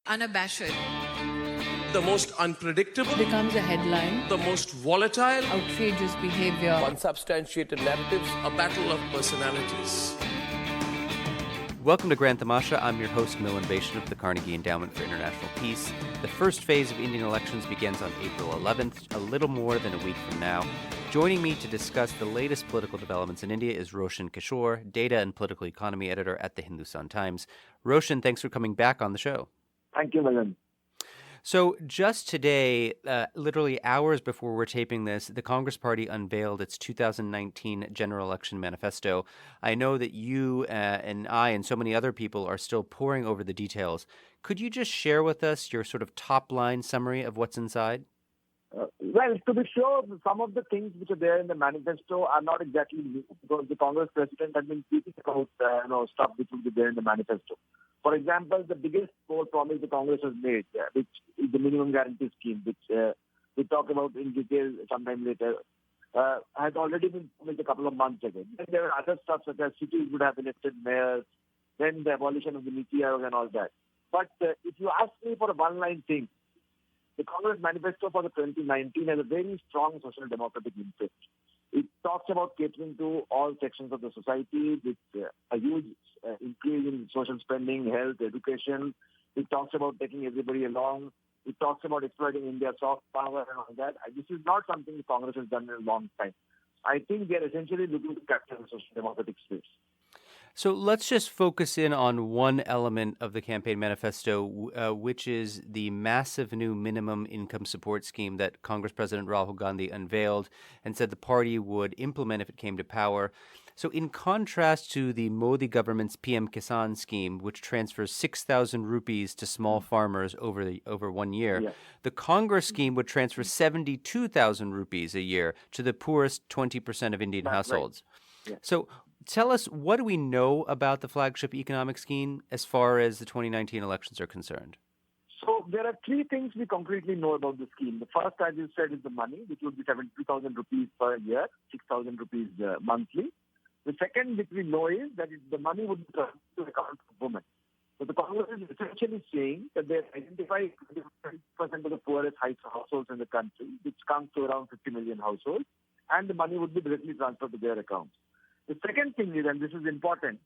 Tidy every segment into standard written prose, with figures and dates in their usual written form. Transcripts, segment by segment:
unabashed, the most unpredictable, becomes a headline, the most volatile, outrageous behavior, unsubstantiated narratives, a battle of personalities. Welcome to Grand Tamasha. I'm your host, Milan Vaishnav of the Carnegie Endowment for International Peace. The first phase of Indian elections begins on April 11th, a little more than a week from now. Joining me to discuss the latest political developments in India is Roshan Kishore, data and political economy editor at the Hindustan Times. Roshan, thanks for coming back on the show. Thank you, Milan. So just today, literally hours before we're taping this, the Congress Party unveiled its 2019 general election manifesto. I know that you and I and so many other people are still poring over the details. Could you just share with us your sort of top-line summary of what's inside? Well, to be sure, some of the things which are there in the manifesto are not exactly new, because the Congress president has been speaking about stuff which will be there in the manifesto. For example, the biggest core promise the Congress has made, which is the minimum guarantee scheme, which we talk about in detail sometime later, has already been promised a couple of months ago. Then there are other stuff such as cities would have elected mayors, then the abolition of the NYAY and all that. But if you ask me for a one-line thing, the Congress manifesto for the 2019 has a very strong social democratic interest. It talks about catering to all sections of the society with a huge increase in social spending, health, education. It talks about taking everybody along. It talks about exploiting India's soft power and all that. This is not something the Congress has done in a long time. I think they are essentially looking to capture the social democratic space. So let's just focus in on one element of the campaign manifesto, which is the massive new minimum income support scheme that Congress President Rahul Gandhi unveiled and said the party would implement if it came to power. So in contrast to the Modi government's PM Kisan scheme, which transfers 6,000 rupees to small farmers over 1 year, the Congress scheme would transfer 72,000 rupees a year to the poorest 20% of Indian households. Right. Yeah. So tell us, what do we know about the flagship economic scheme as far as the 2019 elections are concerned? So there are three things we concretely know about the scheme. The first, as you said, is the money, which would be 72,000 rupees per year, 6,000 rupees monthly. The second which we know is that the money would be transferred to the account of women. So the Congress is essentially saying that they identify 20% of the poorest households in the country, which comes to around 50 million households, and the money would be directly transferred to their accounts. The second thing is, and this is important,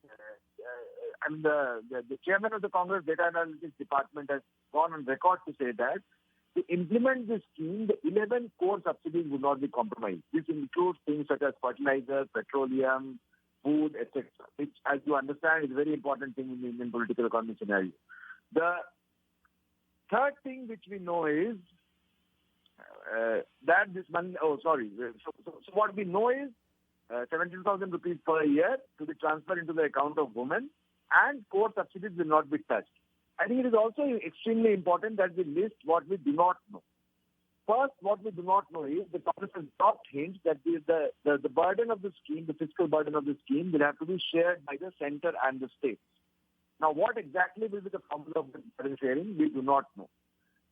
and the chairman of the Congress Data Analytics Department has gone on record to say that to implement this scheme, the 11 core subsidies would not be compromised. This includes things such as fertilizer, petroleum, food, etc., which, as you understand, is a very important thing in the Indian political economy scenario. The third thing which we know is that this money, So what we know is 72,000 rupees per year to be transferred into the account of women, and core subsidies will not be touched. I think it is also extremely important that we list what we do not know. First, what we do not know is the Congress has dropped hints that the burden of the scheme, the fiscal burden of the scheme, will have to be shared by the center and the states. Now, what exactly will be the formula of the burden sharing, we do not know.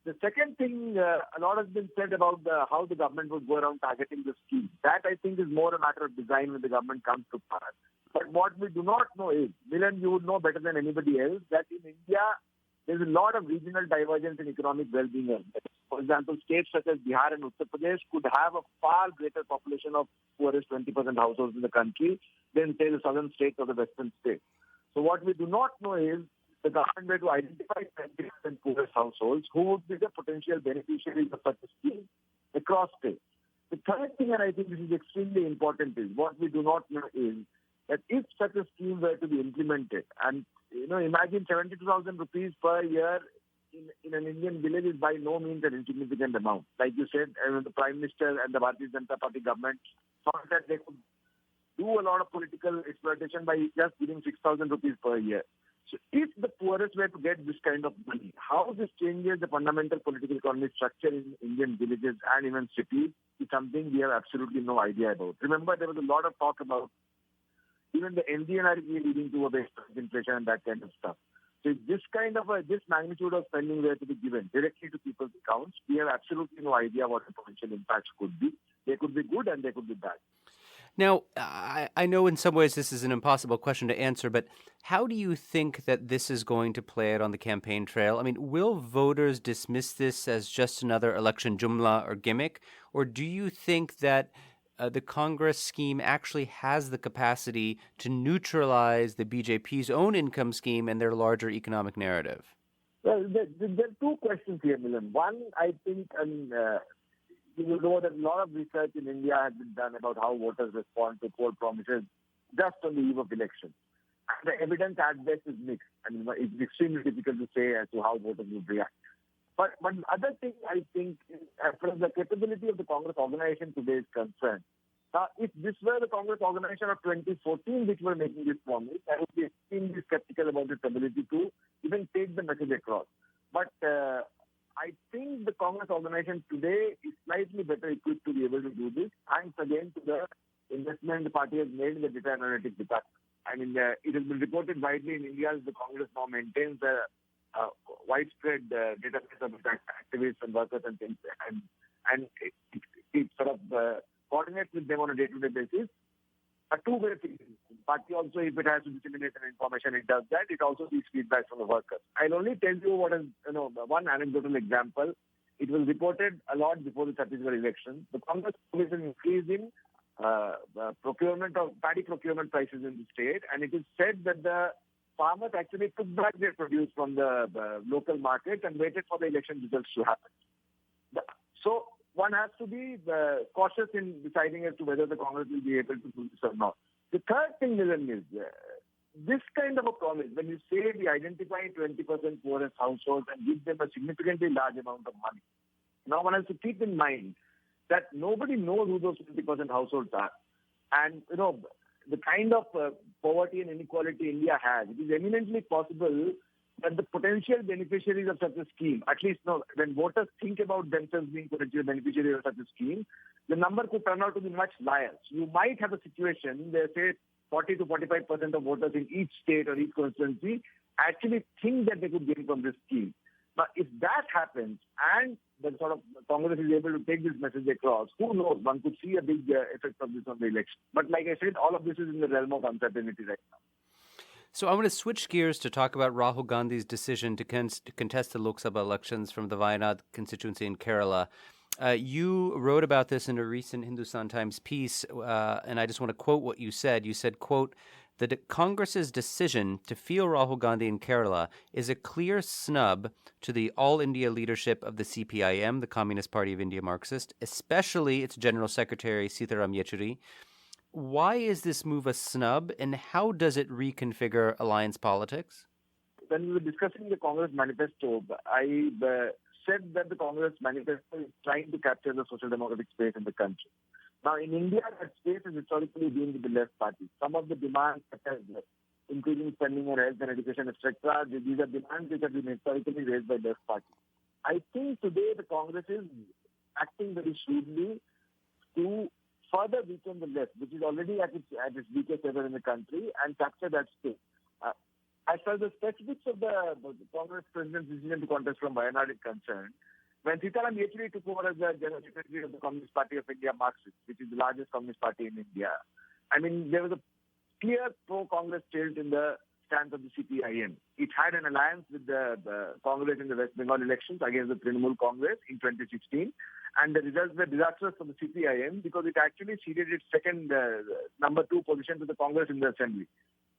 The second thing, a lot has been said about how the government will go around targeting the scheme. That, I think, is more a matter of design when the government comes to power. But what we do not know is, Milan, you would know better than anybody else, that in India, there's a lot of regional divergence in economic well-being. For example, states such as Bihar and Uttar Pradesh could have a far greater population of poorest 20% households in the country than, say, the southern states or the western states. So what we do not know is the government were to identify 20% poorest households who would be the potential beneficiaries of such a scheme across states. The third thing, and I think this is extremely important, is what we do not know is that if such a scheme were to be implemented, and imagine 72,000 rupees per year in an Indian village is by no means an insignificant amount. Like you said, the Prime Minister and the Bharatiya Janata Party government thought that they could do a lot of political exploitation by just giving 6,000 rupees per year. So if the poorest were to get this kind of money, how this changes the fundamental political economic structure in Indian villages and even cities is something we have absolutely no idea about. Remember, there was a lot of talk about even the NDNRE leading to a base inflation and that kind of stuff. So if this kind of this magnitude of spending were to be given directly to people's accounts, we have absolutely no idea what the potential impacts could be. They could be good and they could be bad. Now, I know in some ways this is an impossible question to answer, but how do you think that this is going to play out on the campaign trail? I mean, will voters dismiss this as just another election jumla or gimmick? Or do you think that the Congress scheme actually has the capacity to neutralize the BJP's own income scheme and their larger economic narrative? Well, there are two questions here, Milan. One, I think, you know that a lot of research in India has been done about how voters respond to poll promises just on the eve of election. And the evidence at best is mixed. I mean, it's extremely difficult to say as to how voters would react. But the other thing I think, as far as the capability of the Congress organization today is concerned, if this were the Congress organization of 2014 which were making this promise, I would be extremely skeptical about its ability to even take the message across. But I think the Congress organization today is slightly better equipped to be able to do this, thanks again to the investment the party has made in the data analytics department. I mean, it has been reported widely in India that the Congress now maintains a widespread database of activists and workers and things, and it sort of coordinates with them on a day-to-day basis. A two-way thing. The party also, if it has to disseminate an information, it does that. It also seeks feedback from the workers. I'll only tell you what is, one anecdotal example. It was reported a lot before the Chhattisgarh election. The Congress is increasing procurement of paddy procurement prices in the state, and it is said that the farmers actually took back their produce from the local market and waited for the election results to happen. So one has to be cautious in deciding as to whether the Congress will be able to do this or not. The third thing, Milan, is this kind of a promise, when you say we identify 20% poorest households and give them a significantly large amount of money, now one has to keep in mind that nobody knows who those 20% households are. And, the kind of poverty and inequality India has, it is eminently possible that the potential beneficiaries of such a scheme, at least when voters think about themselves being potential beneficiaries of such a scheme, the number could turn out to be much higher. You might have a situation where, say, 40 to 45% of voters in each state or each constituency actually think that they could gain from this scheme. But if that happens and the sort of Congress is able to take this message across, who knows? One could see a big effect of this on the election. But like I said, all of this is in the realm of uncertainty right now. So I want to switch gears to talk about Rahul Gandhi's decision to contest the Lok Sabha elections from the Wayanad constituency in Kerala. You wrote about this in a recent Hindustan Times piece, and I just want to quote what you said. You said, quote, "The Congress's decision to field Rahul Gandhi in Kerala is a clear snub to the all India leadership of the CPIM, the Communist Party of India Marxist, especially its General Secretary Sitaram Yechuri. Why is this move a snub, and how does it reconfigure alliance politics?" When we were discussing the Congress manifesto, I said that the Congress manifesto is trying to capture the social democratic space in the country. Now, in India, that space has historically been with the left party. Some of the demands, such as increasing spending on health and education, etc., these are demands which have been historically raised by left parties. I think today the Congress is acting very shrewdly to further weaken the left, which is already at its weakest ever in the country, and capture that space. As far as the specifics of the Congress president's decision to contest from Wayanad is concerned, when Sitaram Yechuri took over as the General Secretary of the Communist Party of India Marxist, which is the largest communist party in India, I mean, there was a clear pro-Congress tilt in the stance of the CPIM. It had an alliance with the Congress in the West Bengal elections against the Trinamool Congress in 2016. And the results were disastrous for the CPIM because it actually ceded its second number 2 position to the Congress in the Assembly.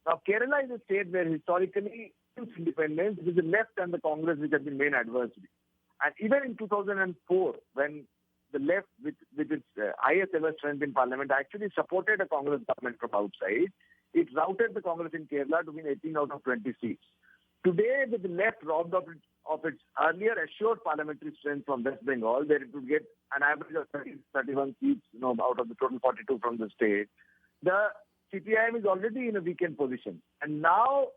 Now, Kerala is a state where historically, since independence, it is the left and the Congress which have been main adversaries. And even in 2004, when the left, with its highest ever strength in parliament, actually supported a Congress government from outside, it routed the Congress in Kerala to win 18 out of 20 seats. Today, with the left robbed of its earlier assured parliamentary strength from West Bengal, where it would get an average of 31 seats, out of the total 42 from the state, the CPIM is already in a weakened position. And now,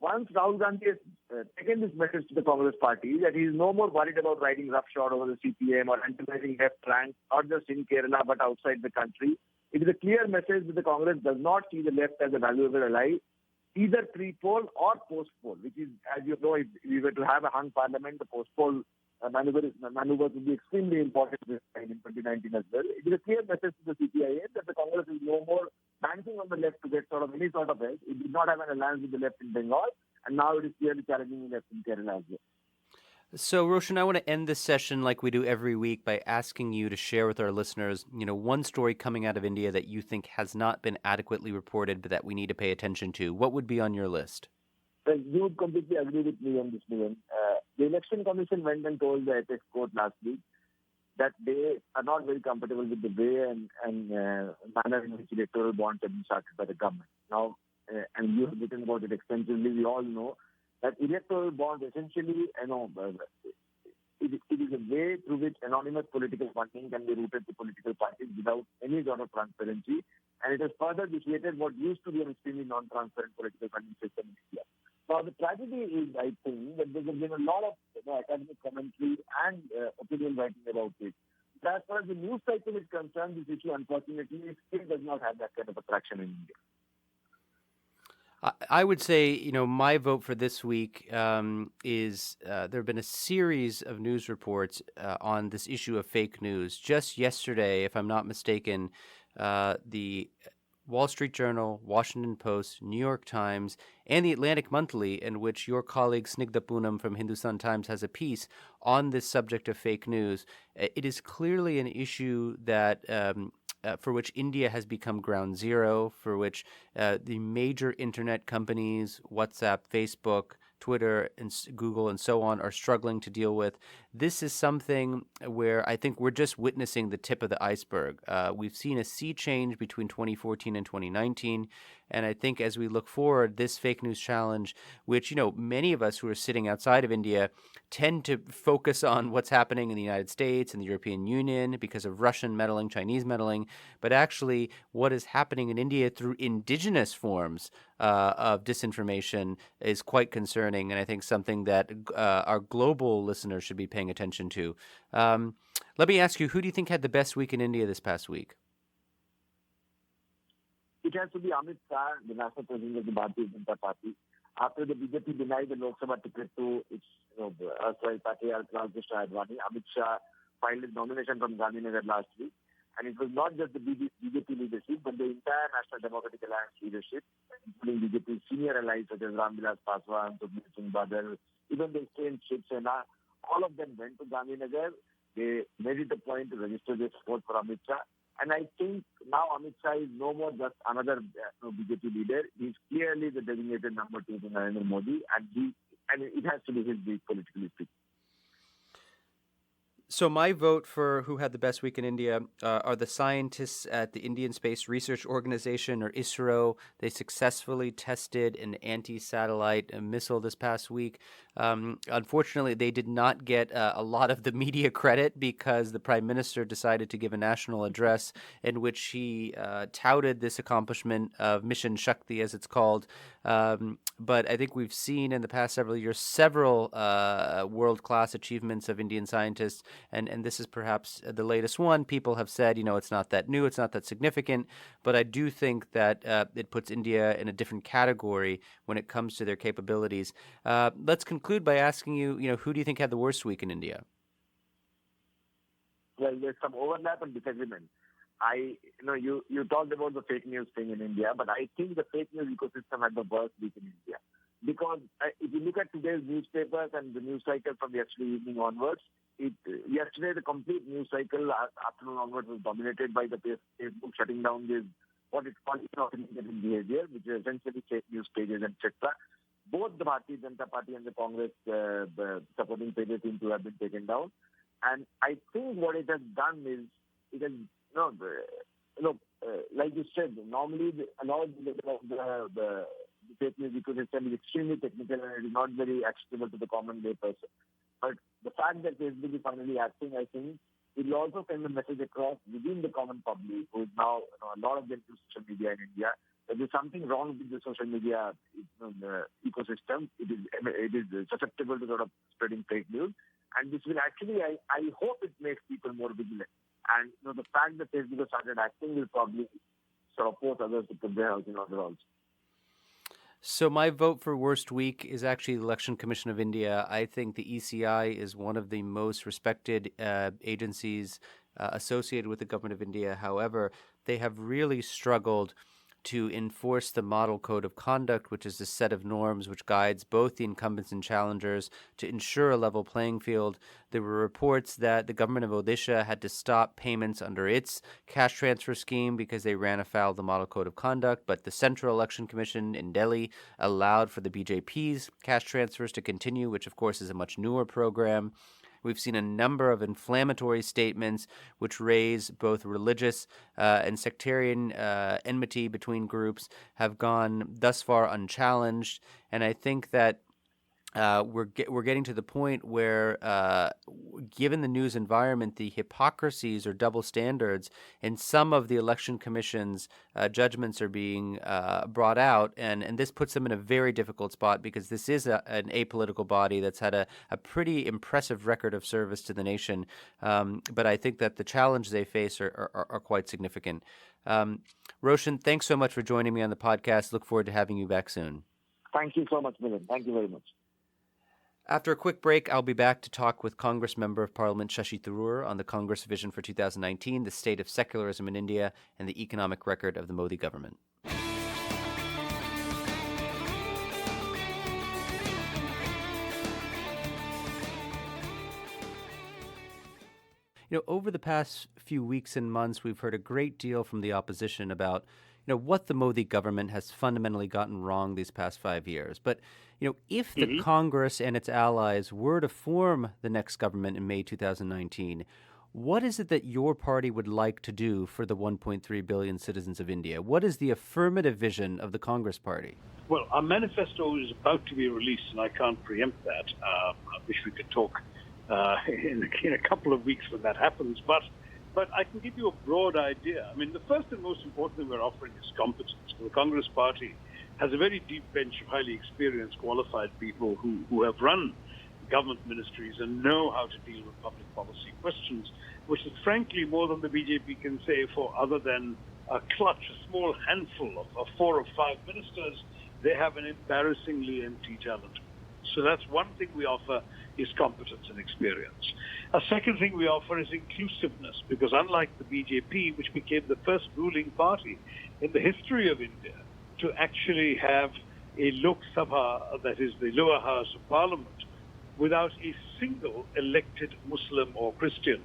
once Rahul Gandhi has taken this message to the Congress party that he is no more worried about riding roughshod over the CPM or antagonizing left ranks, not just in Kerala but outside the country, it is a clear message that the Congress does not see the left as a valuable ally, either pre-poll or post-poll, which is, as you know, if we were to have a hung parliament, the post-poll maneuvers will be extremely important this time in 2019 as well. It is a clear message to the CPIM that the Congress is no more banking on the left to get sort of any sort of help. It did not have an alliance with the left in Bengal, and now it is clearly challenging the left in Kerala as well. So, Roshan, I want to end this session like we do every week by asking you to share with our listeners, one story coming out of India that you think has not been adequately reported, but that we need to pay attention to. What would be on your list? Well, you would completely agree with me on this, Milan. The Election Commission went and told the apex court last week that they are not very comfortable with the way and manner in which electoral bonds have been started by the government. Now, and you have written about it extensively, we all know that electoral bonds essentially, it is a way through which anonymous political funding can be routed to political parties without any sort of transparency. And it has further vitiated what used to be an extremely non-transparent political funding system in India. Now, the tragedy is, I think, that there has been a lot of academic commentary and opinion writing about it. But as far as the news cycle is concerned, this issue, unfortunately, still does not have that kind of attraction in India. I would say, my vote for this week is there have been a series of news reports on this issue of fake news. Just yesterday, if I'm not mistaken, the Wall Street Journal, Washington Post, New York Times, and the Atlantic Monthly, in which your colleague Snigdha Poonam from Hindustan Times has a piece on this subject of fake news. It is clearly an issue that for which India has become ground zero, for which the major internet companies, WhatsApp, Facebook, Twitter, and Google, and so on, are struggling to deal with. This is something where I think we're just witnessing the tip of the iceberg. We've seen a sea change between 2014 and 2019, and I think as we look forward, this fake news challenge, which, many of us who are sitting outside of India tend to focus on what's happening in the United States and the European Union because of Russian meddling, Chinese meddling, but actually what is happening in India through indigenous forms of disinformation is quite concerning, and I think something that our global listeners should be paying attention to. Let me ask you, who do you think had the best week in India this past week? It has to be Amit Shah, the national president of the Bharatiya Janata Party. After the BJP denied the Lok Sabha ticket to its erstwhile patriarch Lal Krishna Advani, Amit Shah filed his nomination from Gandhinagar last week. And it was not just the BJP leadership, but the entire National Democratic Alliance leadership, including BJP's senior allies such as Ramvilas Paswan, Sukhbir Singh Badal, even the estranged Shiv Sena, all of them went to Gandhinagar. They made it a point to register their support for Amit Shah. And I think now Amit Shah is no more just another BJP leader. He's clearly the designated number 2 to Narendra Modi, and it has to be his week politically speaking. So my vote for who had the best week in India are the scientists at the Indian Space Research Organization, or ISRO. They successfully tested an anti-satellite missile this past week. Unfortunately, they did not get a lot of the media credit because the Prime Minister decided to give a national address in which he touted this accomplishment of Mission Shakti, as it's called. But I think we've seen in the past several years several world-class achievements of Indian scientists, and this is perhaps the latest one. People have said, it's not that new, it's not that significant, but I do think that it puts India in a different category when it comes to their capabilities. Let's conclude by asking you, who do you think had the worst week in India? Well, there's some overlap and disagreement. You talked about the fake news thing in India, but I think the fake news ecosystem had the worst week in India. Because if you look at today's newspapers and the news cycle from yesterday evening onwards, yesterday the complete news cycle afternoon onwards was dominated by the Facebook shutting down this, what it's called inauthenticated behavior, which is essentially fake news pages, etc. Both the Bharatiya Janata Party and the Congress supporting pages seem to have been taken down. And I think what it has done is, it has, like you said, normally a lot of the fake news ecosystem is extremely technical and it is not very accessible to the common lay person. But the fact that Facebook is finally acting, I think, it will also send a message across within the common public, who is now a lot of them use social media in India, that there's something wrong with the social media the ecosystem. It is susceptible to sort of spreading fake news. And this will actually, I hope it makes people more vigilant. And the fact that Facebook has started acting will probably sort of force others to put their house in order also. So my vote for worst week is actually the Election Commission of India. I think the ECI is one of the most respected agencies associated with the government of India. However, they have really struggled to enforce the model code of conduct, which is a set of norms which guides both the incumbents and challengers to ensure a level playing field. There were reports that the government of Odisha had to stop payments under its cash transfer scheme because they ran afoul of the model code of conduct, but the Central Election Commission in Delhi allowed for the BJP's cash transfers to continue, which of course is a much newer program. We've seen a number of inflammatory statements which raise both religious and sectarian enmity between groups have gone thus far unchallenged. And I think that we're getting to the point where, given the news environment, the hypocrisies or double standards in some of the Election Commission's judgments are being brought out, and this puts them in a very difficult spot because this is an apolitical body that's had a pretty impressive record of service to the nation. But I think that the challenges they face are quite significant. Roshan, thanks so much for joining me on the podcast. Look forward to having you back soon. Thank you so much, Milan. Thank you very much. After a quick break, I'll be back to talk with Congress Member of Parliament Shashi Tharoor on the Congress vision for 2019, the state of secularism in India, and the economic record of the Modi government. Over the past few weeks and months, we've heard a great deal from the opposition about what the Modi government has fundamentally gotten wrong these past 5 years. But, if the Congress and its allies were to form the next government in May 2019, what is it that your party would like to do for the 1.3 billion citizens of India? What is the affirmative vision of the Congress party? Well, our manifesto is about to be released, and I can't preempt that. I wish we could talk in a couple of weeks when that happens. But I can give you a broad idea. I mean, the first and most important thing we're offering is competence. The Congress Party has a very deep bench of highly experienced, qualified people who have run government ministries and know how to deal with public policy questions, which is frankly more than the BJP can say for other than a small handful of 4 or 5 ministers. They have an embarrassingly empty talent. So that's one thing we offer is competence and experience. A second thing we offer is inclusiveness, because unlike the BJP, which became the first ruling party in the history of India to actually have a Lok Sabha, that is the lower house of parliament, without a single elected Muslim or Christian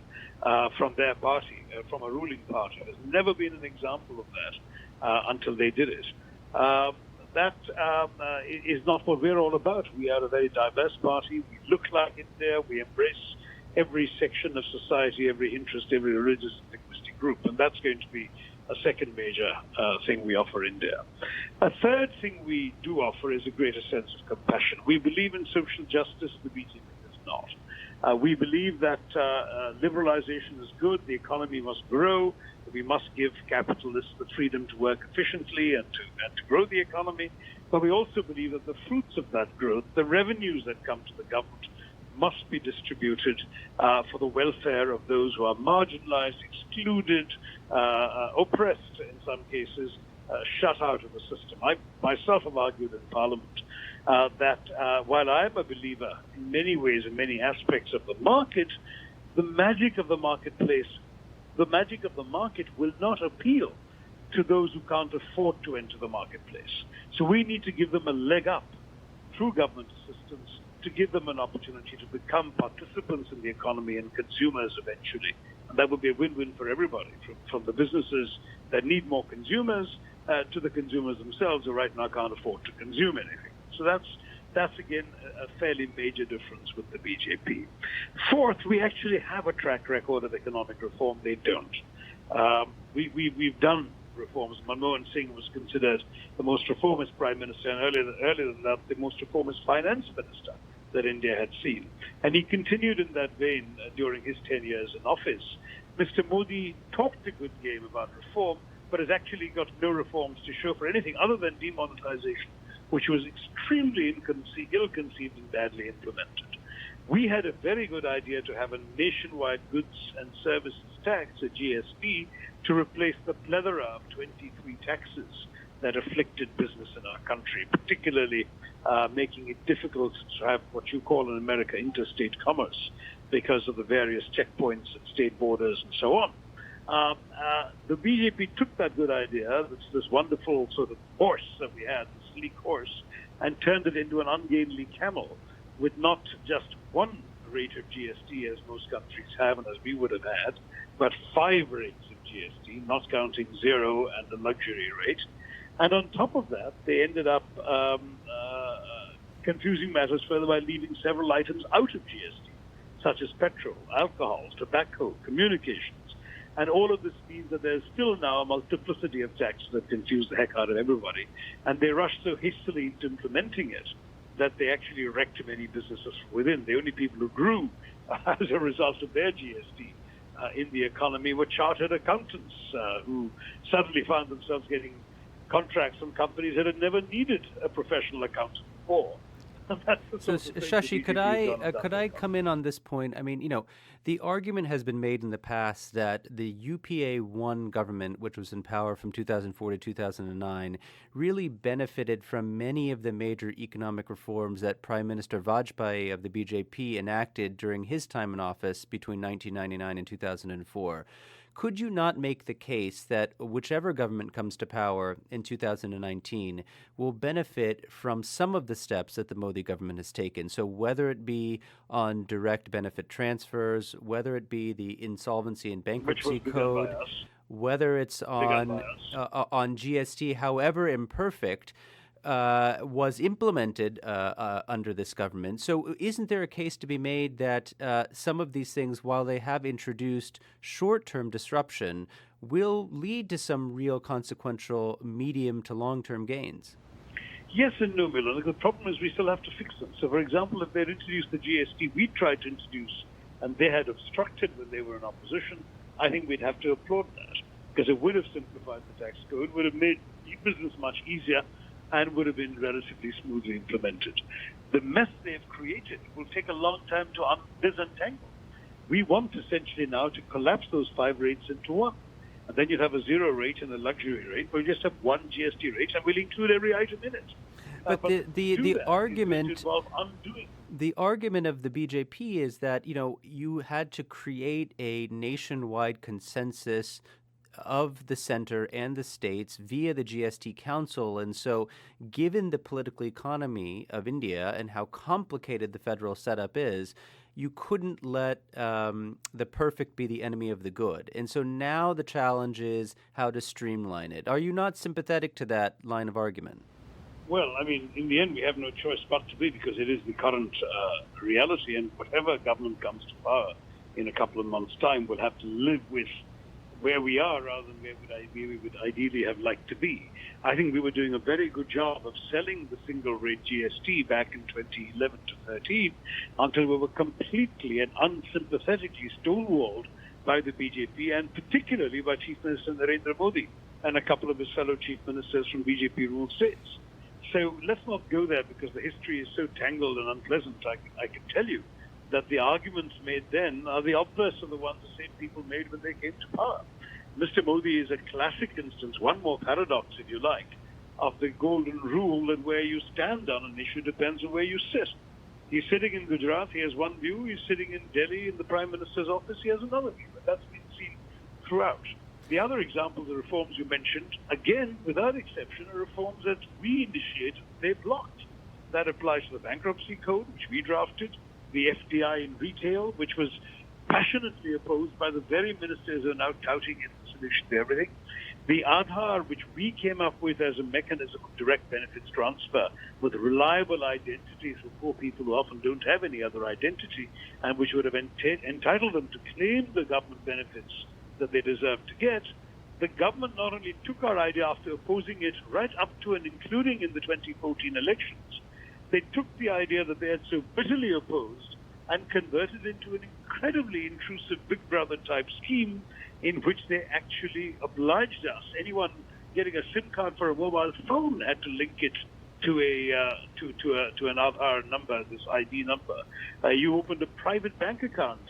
from their party, from a ruling party. There's never been an example of that until they did it. That is not what we're all about. We are a very diverse party. We look like India. We embrace every section of society, every interest, every religious and linguistic group. And that's going to be a second major thing we offer India. A third thing we do offer is a greater sense of compassion. We believe in social justice. The BJP does not. We believe that liberalization is good. The economy must grow. We must give capitalists the freedom to work efficiently and to grow the economy. But we also believe that the fruits of that growth, the revenues that come to the government, must be distributed for the welfare of those who are marginalized, excluded, oppressed in some cases, shut out of the system. I myself have argued in Parliament that while I am a believer in many ways, in many aspects of the market, the magic of the marketplace, the magic of the market will not appeal to those who can't afford to enter the marketplace. So we need to give them a leg up through government assistance to give them an opportunity to become participants in the economy and consumers eventually. And that would be a win-win for everybody, from the businesses that need more consumers to the consumers themselves who right now can't afford to consume anything. So that's again, a fairly major difference with the BJP. Fourth, we actually have a track record of economic reform. They don't. We've done reforms. Manmohan Singh was considered the most reformist prime minister, and earlier than that, the most reformist finance minister that India had seen. And he continued in that vein during his 10 years in office. Mr. Modi talked a good game about reform, but has actually got no reforms to show for anything other than demonetization, which was extremely ill-conceived and badly implemented. We had a very good idea to have a nationwide goods and services tax, a GST, to replace the plethora of 23 taxes that afflicted business in our country, particularly making it difficult to have what you call in America interstate commerce because of the various checkpoints at state borders and so on. The BJP took that good idea, this wonderful sort of horse that we had, the sleek horse, and turned it into an ungainly camel with not just one rate of GST as most countries have and as we would have had, but 5 rates of GST, not counting 0 and the luxury rate. And on top of that, they ended up confusing matters further by leaving several items out of GST, such as petrol, alcohol, tobacco, communications. And all of this means that there's still now a multiplicity of taxes that confuse the heck out of everybody. And they rushed so hastily into implementing it that they actually wrecked many businesses from within. The only people who grew as a result of their GST in the economy were chartered accountants who suddenly found themselves getting contracts from companies that had never needed a professional accountant before. So, Shashi, could I come in on this point? I mean, the argument has been made in the past that the UPA-1 government, which was in power from 2004 to 2009, really benefited from many of the major economic reforms that Prime Minister Vajpayee of the BJP enacted during his time in office between 1999 and 2004. Could you not make the case that whichever government comes to power in 2019 will benefit from some of the steps that the Modi government has taken? So whether it be on direct benefit transfers, whether it be the insolvency and bankruptcy code, whether it's on GST, however imperfect, was implemented under this government. So isn't there a case to be made that some of these things, while they have introduced short-term disruption, will lead to some real consequential medium to long-term gains? Yes and no, Milan. The problem is we still have to fix them. So, for example, if they'd introduced the GST we tried to introduce and they had obstructed when they were in opposition, I think we'd have to applaud that because it would have simplified the tax code, would have made business much easier, and would have been relatively smoothly implemented. The mess they've created will take a long time to disentangle. We want essentially now to collapse those 5 rates into one. And then you'd have a 0 rate and a luxury rate, but you just have one GST rate, and we'll include every item in it. But the argument undoing. The argument of the BJP is that you had to create a nationwide consensus of the center and the states via the GST Council. And so given the political economy of India and how complicated the federal setup is, you couldn't let the perfect be the enemy of the good. And so now the challenge is how to streamline it. Are you not sympathetic to that line of argument? Well, I mean, in the end, we have no choice but to be, because it is the current reality, and whatever government comes to power in a couple of months' time will have to live with where we are rather than where we would ideally have liked to be. I think we were doing a very good job of selling the single-rate GST back in 2011 to 13 until we were completely and unsympathetically stonewalled by the BJP and particularly by Chief Minister Narendra Modi and a couple of his fellow chief ministers from BJP-ruled states. So let's not go there because the history is so tangled and unpleasant. I can tell you that the arguments made then are the obverse of the ones the same people made when they came to power. Mr. Modi is a classic instance, one more paradox, if you like, of the golden rule that where you stand on an issue depends on where you sit. He's sitting in Gujarat, he has one view. He's sitting in Delhi in the Prime Minister's office, he has another view. And that's been seen throughout. The other examples of reforms you mentioned, again, without exception, are reforms that we initiated, they blocked. That applies to the bankruptcy code, which we drafted, the FDI in retail, which was passionately opposed by the very ministers who are now touting it as a solution to everything. The Aadhaar, which we came up with as a mechanism of direct benefits transfer with reliable identities for poor people who often don't have any other identity, and which would have entitled them to claim the government benefits that they deserve to get. The government not only took our idea after opposing it right up to and including in the 2014 elections, they took the idea that they had so bitterly opposed and converted it into an incredibly intrusive Big Brother type scheme in which they actually obliged us. Anyone getting a SIM card for a mobile phone had to link it to an Aadhaar number, this ID number. You opened a private bank account.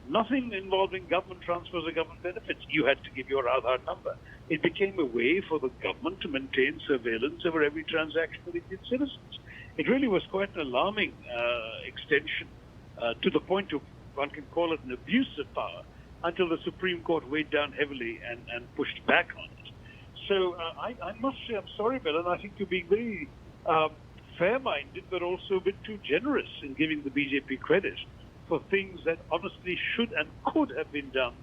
Nothing involving government transfers or government benefits. You had to give your Aadhaar number. it became a way for the government to maintain surveillance over every transaction of Indian citizens. It really was quite an alarming extension to the point of, one can call it an abuse of power, until the Supreme Court weighed down heavily and pushed back on it. So I must say, I'm sorry, Milan, I think you're being very fair-minded, but also a bit too generous in giving the BJP credit for things that honestly should and could have been done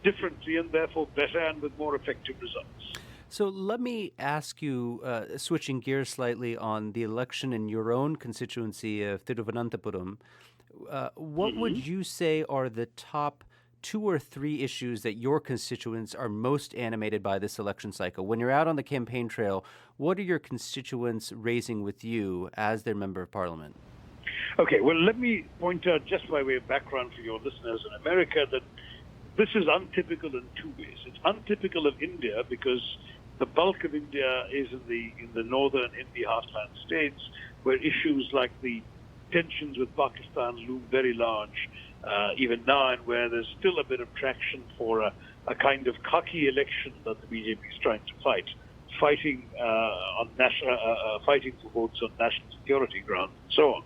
differently and therefore better and with more effective results. So let me ask you, switching gears slightly on the election in your own constituency of Thiruvananthapuram, what would you say are the top 2 or 3 issues that your constituents are most animated by this election cycle? When you're out on the campaign trail, what are your constituents raising with you as their member of parliament? Okay, well, let me point out, just by way of background for your listeners in America, that this is untypical in 2 ways. It's untypical of India because the bulk of India is in the northern Hindi heartland states, where issues like the tensions with Pakistan loom very large, even now, and where there's still a bit of traction for a kind of khaki election that the BJP is trying to fight, fighting for votes on national security grounds and so on.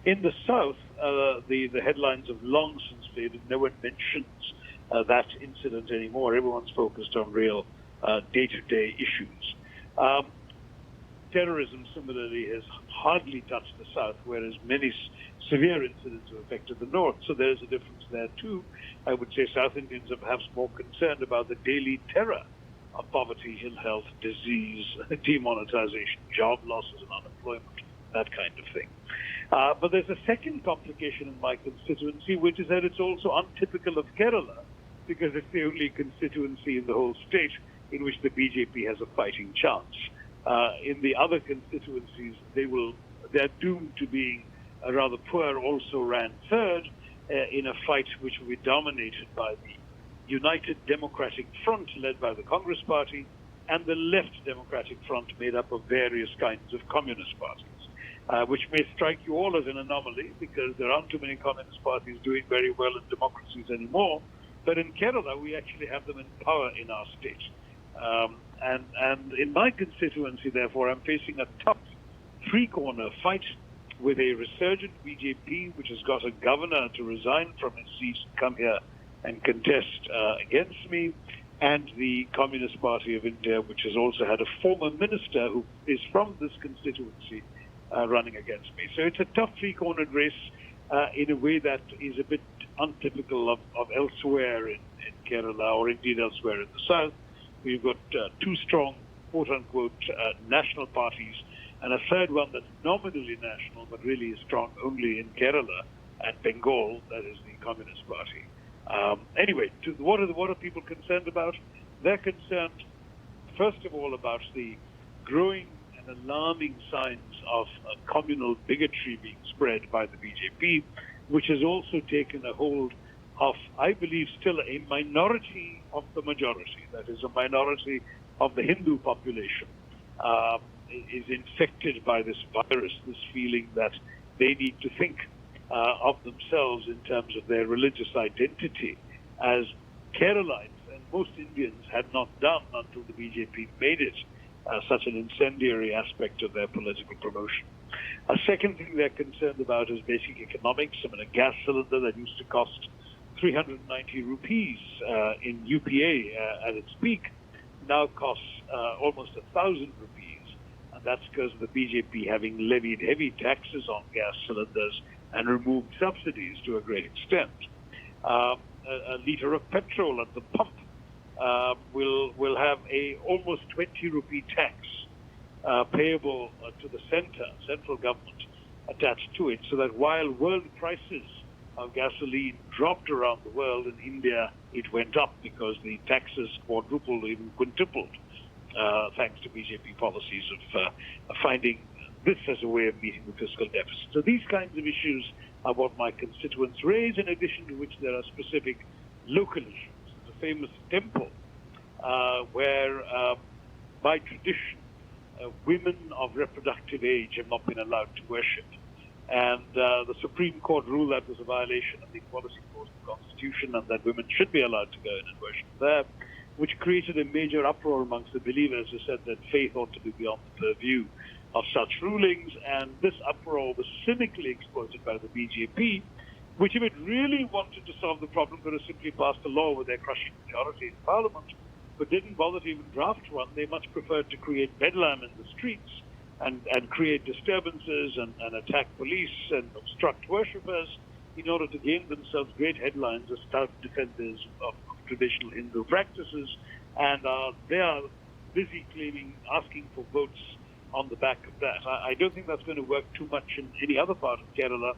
In the south, the headlines have long since faded. No one mentions that incident anymore. Everyone's focused on real day-to-day issues. Terrorism, similarly, has hardly touched the south, whereas many severe incidents have affected the north. So there's a difference there, too. I would say South Indians are perhaps more concerned about the daily terror of poverty, ill health, disease, demonetization, job losses and unemployment, that kind of thing. But there's a second complication in my constituency, which is that it's also untypical of Kerala, because it's the only constituency in the whole state in which the BJP has a fighting chance. In the other constituencies, they're doomed to being rather poor, also ran third in a fight which will be dominated by the United Democratic Front, led by the Congress Party, and the Left Democratic Front, made up of various kinds of communist parties, which may strike you all as an anomaly, because there aren't too many communist parties doing very well in democracies anymore. But in Kerala, we actually have them in power in our state. And in my constituency, therefore, I'm facing a tough 3-corner fight with a resurgent BJP, which has got a governor to resign from his seat and come here and contest against me, and the Communist Party of India, which has also had a former minister who is from this constituency running against me. So it's a tough 3-cornered race in a way that is a bit untypical of elsewhere in Kerala, or indeed elsewhere in the south. We've got 2 strong, quote-unquote, national parties, and a third one that's nominally national, but really is strong only in Kerala and Bengal, that is the Communist Party. Anyway, what are people concerned about? They're concerned, first of all, about the growing and alarming signs of communal bigotry being spread by the BJP, which has also taken a hold of, I believe, still a minority of the majority. That is, a minority of the Hindu population is infected by this virus, this feeling that they need to think of themselves in terms of their religious identity, as Keralites and most Indians had not done until the BJP made it such an incendiary aspect of their political promotion. A second thing they're concerned about is basic economics. I mean, a gas cylinder that used to cost 390 rupees in UPA at its peak now costs almost 1,000 rupees. And that's because of the BJP having levied heavy taxes on gas cylinders and removed subsidies to a great extent. A liter of petrol at the pump will have a almost 20 rupee tax payable to the central government attached to it, so that while world prices of gasoline dropped around the world, in India it went up because the taxes quadrupled, even quintupled, thanks to BJP policies of finding this as a way of meeting the fiscal deficit. So these kinds of issues are what my constituents raise, in addition to which there are specific local issues. There's a famous temple where, by tradition, women of reproductive age have not been allowed to worship. And the Supreme Court ruled that was a violation of the Equality Clause of the Constitution, and that women should be allowed to go in and worship there. which created a major uproar amongst the believers who said that faith ought to be beyond the purview of such rulings. And this uproar was cynically exploited by the BJP, which, if it really wanted to solve the problem, could have simply passed a law with their crushing majority in Parliament, but didn't bother to even draft one. They much preferred to create bedlam in the streets and create disturbances and attack police and obstruct worshippers in order to gain themselves great headlines as stout defenders of traditional Hindu practices. And they are busy asking for votes on the back of that. I don't think that's going to work too much in any other part of Kerala.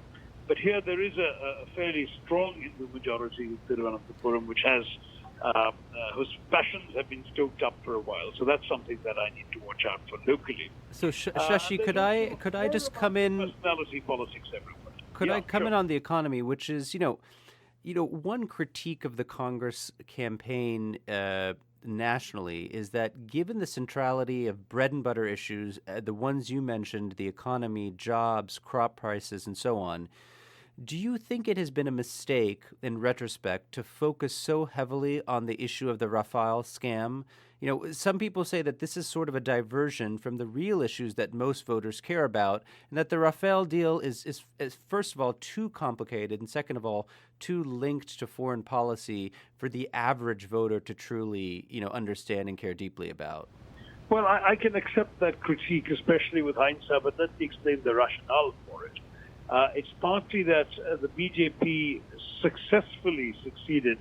But here there is a fairly strong Hindu majority in Thiruvananthapuram, which has whose passions have been stoked up for a while. So that's something that I need to watch out for locally. So Shashi, could I just come in? Personality politics everywhere. Could I come in on the economy, which is one critique of the Congress campaign nationally is that given the centrality of bread and butter issues, the ones you mentioned, the economy, jobs, crop prices, and so on, do you think it has been a mistake in retrospect to focus so heavily on the issue of the Rafale scam? Some people say that this is sort of a diversion from the real issues that most voters care about, and that the Rafale deal is first of all, too complicated, and second of all, too linked to foreign policy for the average voter to truly, understand and care deeply about. Well, I can accept that critique, especially with hindsight, but let me explain the rationale for it. It's partly that the BJP successfully succeeded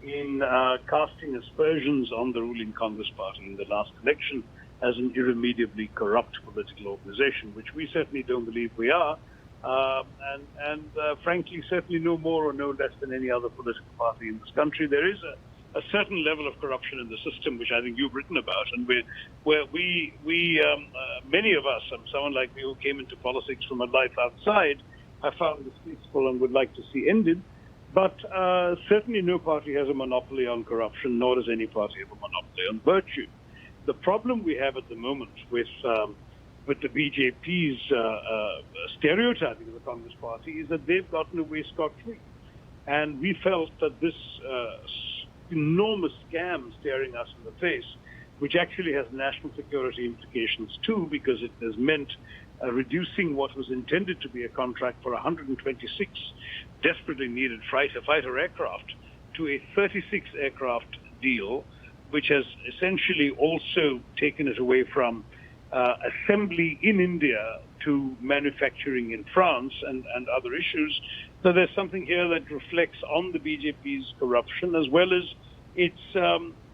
in casting aspersions on the ruling Congress party in the last election as an irremediably corrupt political organization, which we certainly don't believe we are, and frankly, certainly no more or no less than any other political party in this country. There is a certain level of corruption in the system, which I think you've written about, and where we many of us, someone like me who came into politics from a life outside, have found this peaceful and would like to see ended. But certainly no party has a monopoly on corruption, nor does any party have a monopoly on virtue. The problem we have at the moment with the BJP's stereotyping of the Congress party is that they've gotten away scot-free. And we felt that this enormous scam staring us in the face, which actually has national security implications too, because it has meant reducing what was intended to be a contract for 126 desperately needed fighter aircraft to a 36 aircraft deal, which has essentially also taken it away from assembly in India to manufacturing in France and other issues. So there's something here that reflects on the BJP's corruption as well as its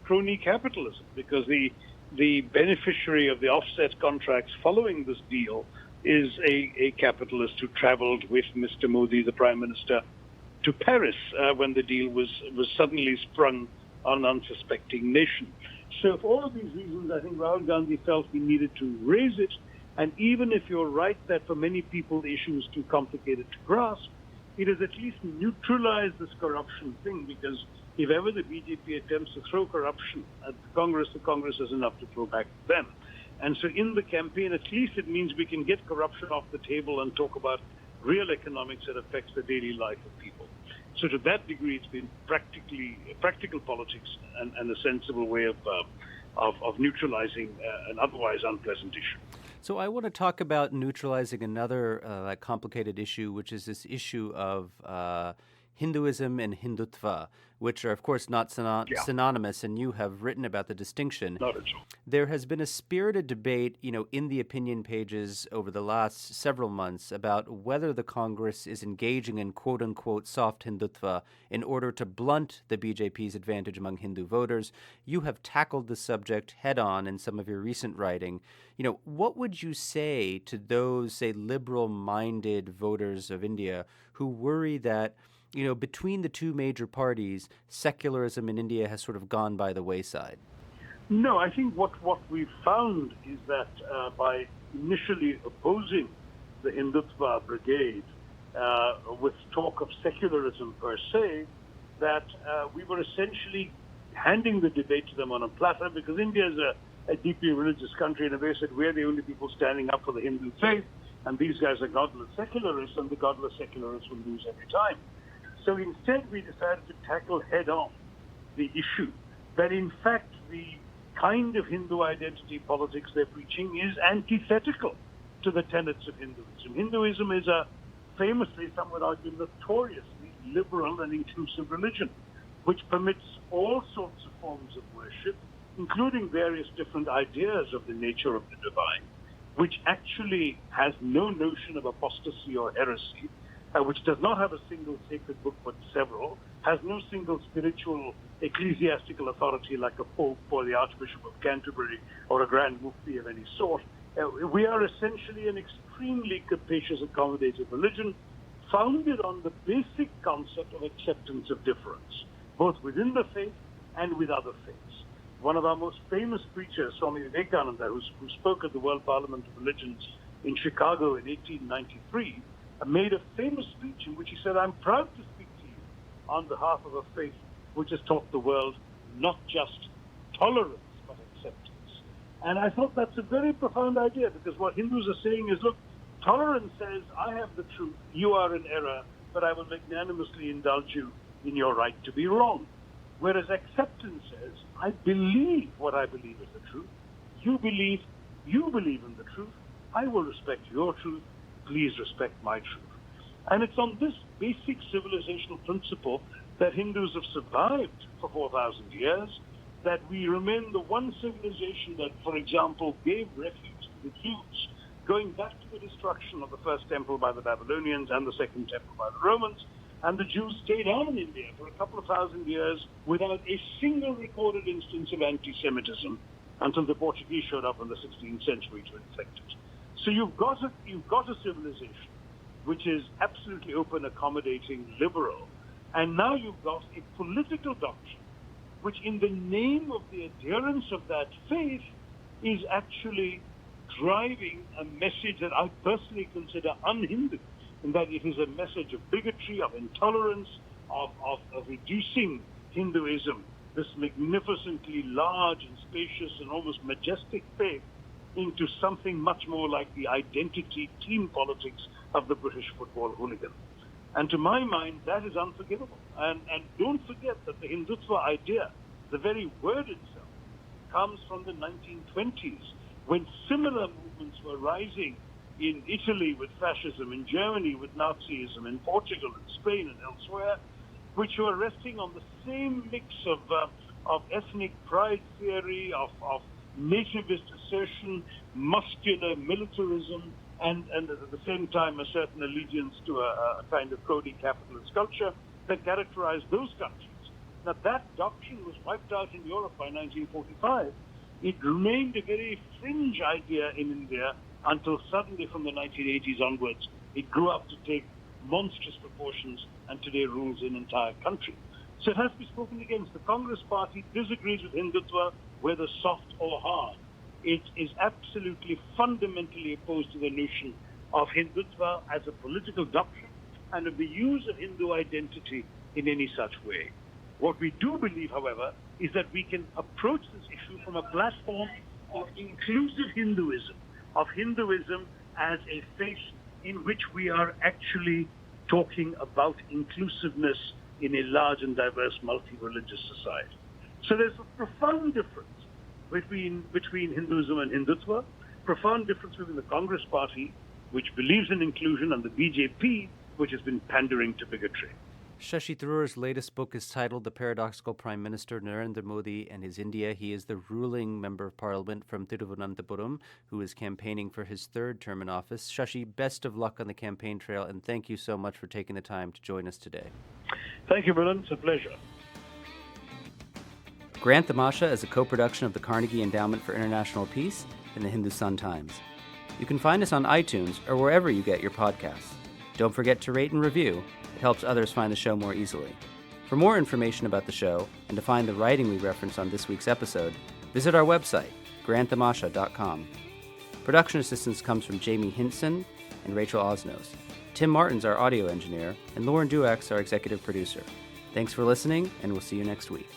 crony capitalism, because the beneficiary of the offset contracts following this deal is a capitalist who traveled with Mr. Modi, the Prime Minister, to Paris when the deal was suddenly sprung on an unsuspecting nation. So for all of these reasons, I think Rahul Gandhi felt he needed to raise it. And even if you're right that for many people the issue is too complicated to grasp, it has at least neutralized this corruption thing, because if ever the BJP attempts to throw corruption at the Congress has enough to throw back to them. And so in the campaign, at least it means we can get corruption off the table and talk about real economics that affects the daily life of people. So to that degree, it's been practical politics and a sensible way of neutralizing an otherwise unpleasant issue. So I want to talk about neutralizing another complicated issue, which is this issue of Hinduism and Hindutva, which are, of course, not synonymous, and you have written about the distinction. Not at all. There has been a spirited debate, in the opinion pages over the last several months about whether the Congress is engaging in quote-unquote soft Hindutva in order to blunt the BJP's advantage among Hindu voters. You have tackled the subject head-on in some of your recent writing. What would you say to those, say, liberal-minded voters of India who worry that between the two major parties, secularism in India has sort of gone by the wayside? No, I think what we've found is that by initially opposing the Hindutva brigade with talk of secularism per se, that we were essentially handing the debate to them on a platter, because India is a deeply religious country. In a way, said we're the only people standing up for the Hindu faith, and these guys are godless secularists, and the godless secularists will lose every time. So instead, we decided to tackle head-on the issue that in fact the kind of Hindu identity politics they're preaching is antithetical to the tenets of Hinduism. Hinduism is a famously, some would argue, notoriously liberal and inclusive religion, which permits all sorts of forms of worship, including various different ideas of the nature of the divine, which actually has no notion of apostasy or heresy, which does not have a single sacred book but several, has no single spiritual ecclesiastical authority like a pope or the Archbishop of Canterbury or a Grand Mufti of any sort. We are essentially an extremely capacious, accommodative religion founded on the basic concept of acceptance of difference, both within the faith and with other faiths. One of our most famous preachers, Swami Vivekananda, who spoke at the World Parliament of Religions in Chicago in 1893, made a famous speech in which he said, "I'm proud to speak to you on behalf of a faith which has taught the world not just tolerance, but acceptance." And I thought that's a very profound idea, because what Hindus are saying is, look, tolerance says, I have the truth, you are in error, but I will magnanimously indulge you in your right to be wrong. Whereas acceptance says, I believe what I believe is the truth, you believe in the truth, I will respect your truth, please respect my truth. And it's on this basic civilizational principle that Hindus have survived for 4,000 years, that we remain the one civilization that, for example, gave refuge to the Jews, going back to the destruction of the first temple by the Babylonians and the second temple by the Romans, and the Jews stayed on in India for a couple of thousand years without a single recorded instance of anti-Semitism until the Portuguese showed up in the 16th century to inflict it. So you've got a civilization which is absolutely open, accommodating, liberal, and now you've got a political doctrine which, in the name of the adherence of that faith, is actually driving a message that I personally consider un-Hindu, in that it is a message of bigotry, of intolerance, of reducing Hinduism, this magnificently large and spacious and almost majestic faith, into something much more like the identity team politics of the British football hooligan. And to my mind, that is unforgivable. And don't forget that the Hindutva idea, the very word itself, comes from the 1920s, when similar movements were rising in Italy with fascism, in Germany with Nazism, in Portugal, in Spain and elsewhere, which were resting on the same mix of ethnic pride theory, of nativist assertion, muscular militarism, and at the same time a certain allegiance to a kind of crony capitalist culture that characterized those countries. Now that doctrine was wiped out in Europe by 1945. It remained a very fringe idea in India until suddenly from the 1980s onwards, it grew up to take monstrous proportions and today rules an entire country. So it has to be spoken against. The Congress Party disagrees with Hindutva, whether soft or hard. It is absolutely fundamentally opposed to the notion of Hindutva as a political doctrine and of the use of Hindu identity in any such way. What we do believe, however, is that we can approach this issue from a platform of inclusive Hinduism, of Hinduism as a faith in which we are actually talking about inclusiveness in a large and diverse multi-religious society. So there's a profound difference between Hinduism and Hindutva, profound difference between the Congress Party, which believes in inclusion, and the BJP, which has been pandering to bigotry. Shashi Tharoor's latest book is titled The Paradoxical Prime Minister Narendra Modi and His India. He is the ruling Member of Parliament from Thiruvananthapuram who is campaigning for his third term in office. Shashi, best of luck on the campaign trail, and thank you so much for taking the time to join us today. Thank you, Milan. It's a pleasure. Grand Tamasha is a co-production of the Carnegie Endowment for International Peace and the Hindustan Times. You can find us on iTunes or wherever you get your podcasts. Don't forget to rate and review. It helps others find the show more easily. For more information about the show and to find the writing we reference on this week's episode, visit our website, grandtamasha.com. Production assistance comes from Jamie Hinson and Rachel Osnos. Tim Martin's our audio engineer, and Lauren Duax our executive producer. Thanks for listening, and we'll see you next week.